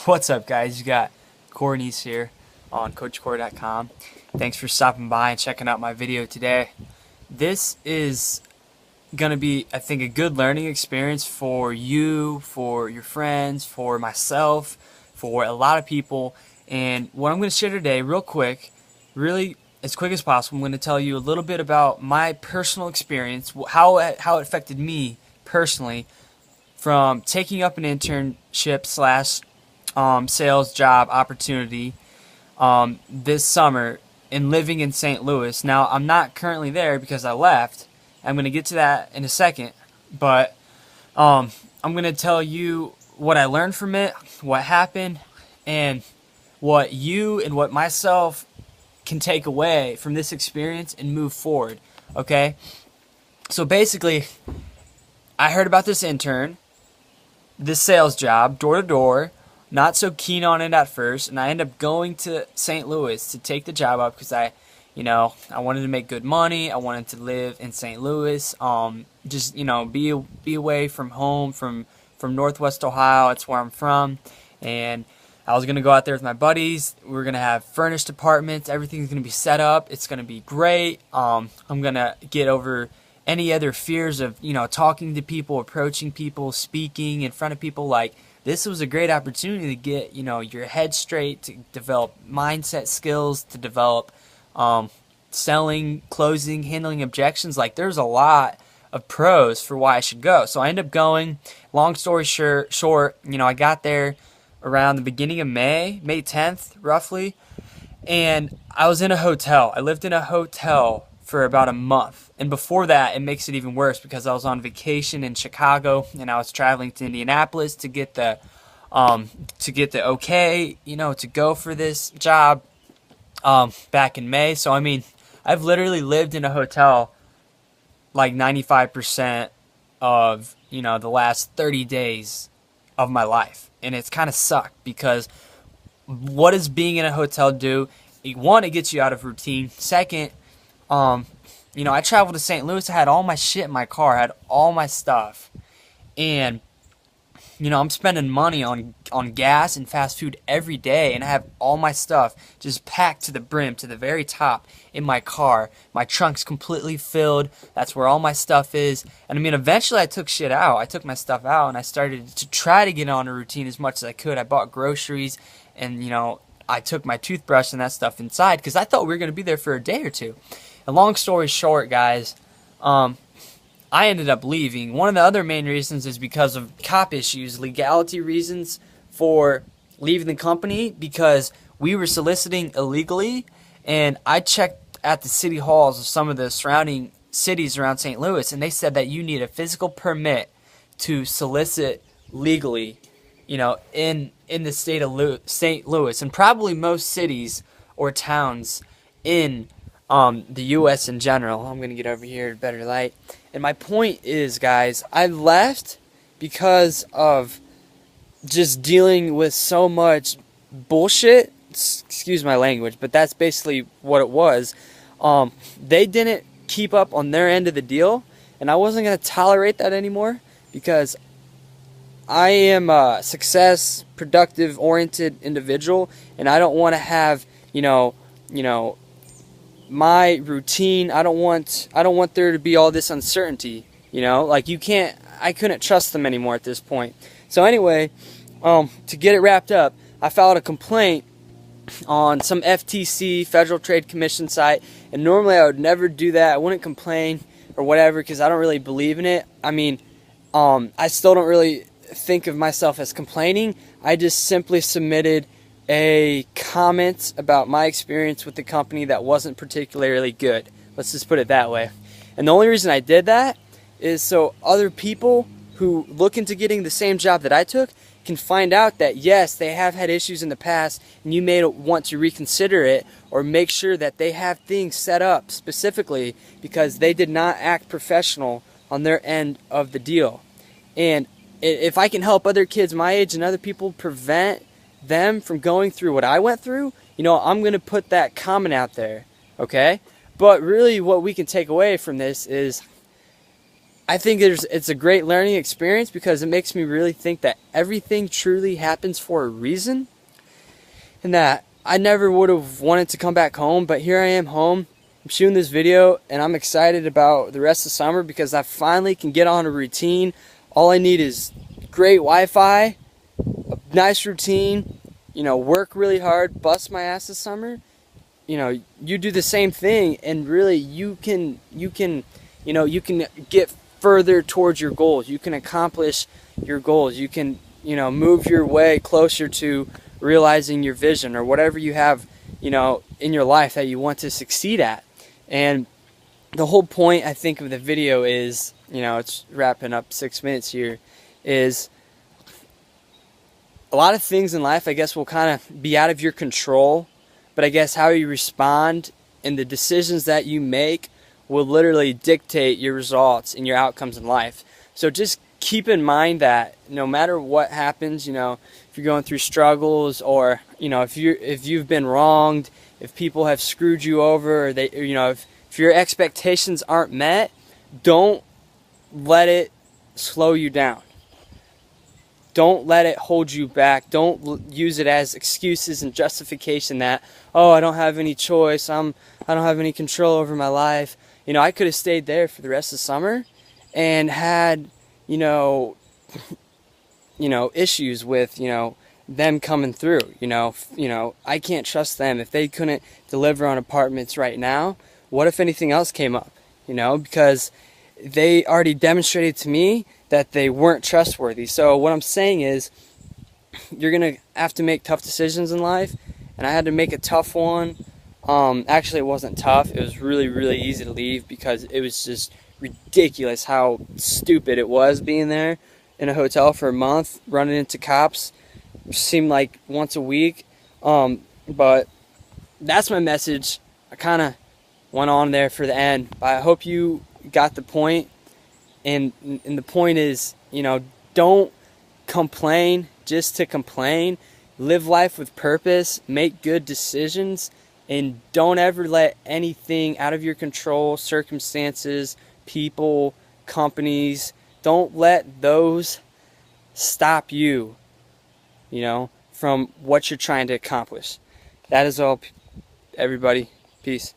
What's up, guys? You got Cornies here on CoachCore.com. Thanks for stopping by and checking out my video today. This is going to be, I think, a good learning experience for you, for your friends, for myself, for a lot of people. And what I'm going to share today, real quick, really as quick as possible, I'm going to tell you a little bit about my personal experience, how it affected me personally from taking up an internship slash sales job opportunity this summer and living in St. Louis. Now, I'm not currently there because I left. I'm going to get to that in a second, but I'm going to tell you what I learned from it, what happened, and what you and what myself can take away from this experience and move forward, okay? So basically, I heard about this intern, this sales job, door to door, not so keen on it at first, and I ended up going to St. Louis to take the job up because I wanted to make good money. I wanted to live in St. Louis, just be away from home, from Northwest Ohio. That's where I'm from, and I was gonna go out there with my buddies. We're gonna have furnished apartments. Everything's gonna be set up. It's gonna be great. I'm gonna get over any other fears of talking to people, approaching people, speaking in front of people. Like, this was a great opportunity to get your head straight, to develop mindset skills, to develop selling, closing, handling objections. Like, there's a lot of pros for why I should go. So I ended up going. Long story short, I got there around the beginning of May 10th, roughly, and I was in a hotel. I lived in a hotel for about a month. And before that, it makes it even worse because I was on vacation in Chicago and I was traveling to Indianapolis to get the okay, to go for this job back in May. So I mean, I've literally lived in a hotel like 95% of, the last 30 days of my life. And it's kind of sucked because what does being in a hotel do? One, it gets you out of routine. Second, I traveled to St. Louis. I had all my shit in my car. I had all my stuff. And, I'm spending money on gas and fast food every day. And I have all my stuff just packed to the brim, to the very top in my car. My trunk's completely filled. That's where all my stuff is. And I mean, eventually I took shit out. I took my stuff out and I started to try to get on a routine as much as I could. I bought groceries and, I took my toothbrush and that stuff inside because I thought we were going to be there for a day or two. And long story short, guys, I ended up leaving. One of the other main reasons is because of cop issues, legality reasons for leaving the company, because we were soliciting illegally, and I checked at the city halls of some of the surrounding cities around St. Louis, and they said that you need a physical permit to solicit legally, in the state of St. Louis, and probably most cities or towns in the U.S. in general. I'm going to get over here to better light. And my point is, guys, I left because of just dealing with so much bullshit. Excuse my language, but that's basically what it was. They didn't keep up on their end of the deal, and I wasn't going to tolerate that anymore because I am a success, productive, oriented individual, and I don't want to have, my routine. I don't want there to be all this uncertainty, like I couldn't trust them anymore at this point. So anyway, to get it wrapped up, I filed a complaint on some FTC, Federal Trade Commission site, and normally I would never do that. I wouldn't complain or whatever because I don't really believe in it. I mean, I still don't really think of myself as complaining. I just simply submitted a comment about my experience with the company that wasn't particularly good. Let's just put it that way. And the only reason I did that is so other people who look into getting the same job that I took can find out that yes, they have had issues in the past and you may want to reconsider it or make sure that they have things set up specifically because they did not act professional on their end of the deal. And if I can help other kids my age and other people prevent them from going through what I went through, I'm going to put that comment out there, okay? But really what we can take away from this is I think it's a great learning experience because it makes me really think that everything truly happens for a reason, and that I never would have wanted to come back home, but here I am home. I'm shooting this video and I'm excited about the rest of summer because I finally can get on a routine. All I need is great Wi-Fi, a nice routine, work really hard, bust my ass this summer. You do the same thing, and really you can get further towards your goals. You can accomplish your goals. You can, move your way closer to realizing your vision or whatever you have, in your life that you want to succeed at. And the whole point, I think, of the video is, it's wrapping up 6 minutes here, is a lot of things in life, I guess, will kind of be out of your control, but I guess how you respond and the decisions that you make will literally dictate your results and your outcomes in life. So just keep in mind that no matter what happens, if you're going through struggles, or if you've been wronged, if people have screwed you over, or if your expectations aren't met, don't let it slow you down. Don't let it hold you back. Don't use it as excuses and justification that, oh, I don't have any choice. I don't have any control over my life. I could have stayed there for the rest of the summer and had, issues with, them coming through. I can't trust them. If they couldn't deliver on apartments right now, what if anything else came up? Because they already demonstrated to me that they weren't trustworthy. So what I'm saying is, you're going to have to make tough decisions in life, and I had to make a tough one. Actually, it wasn't tough. It was really, really easy to leave because it was just ridiculous how stupid it was being there in a hotel for a month, running into cops. It seemed like once a week. But that's my message. I kind of went on there for the end, but I hope you got the point. And the point is, don't complain just to complain. Live life with purpose, make good decisions, and don't ever let anything out of your control, circumstances, people, companies, don't let those stop you, from what you're trying to accomplish. That is all, everybody. Peace.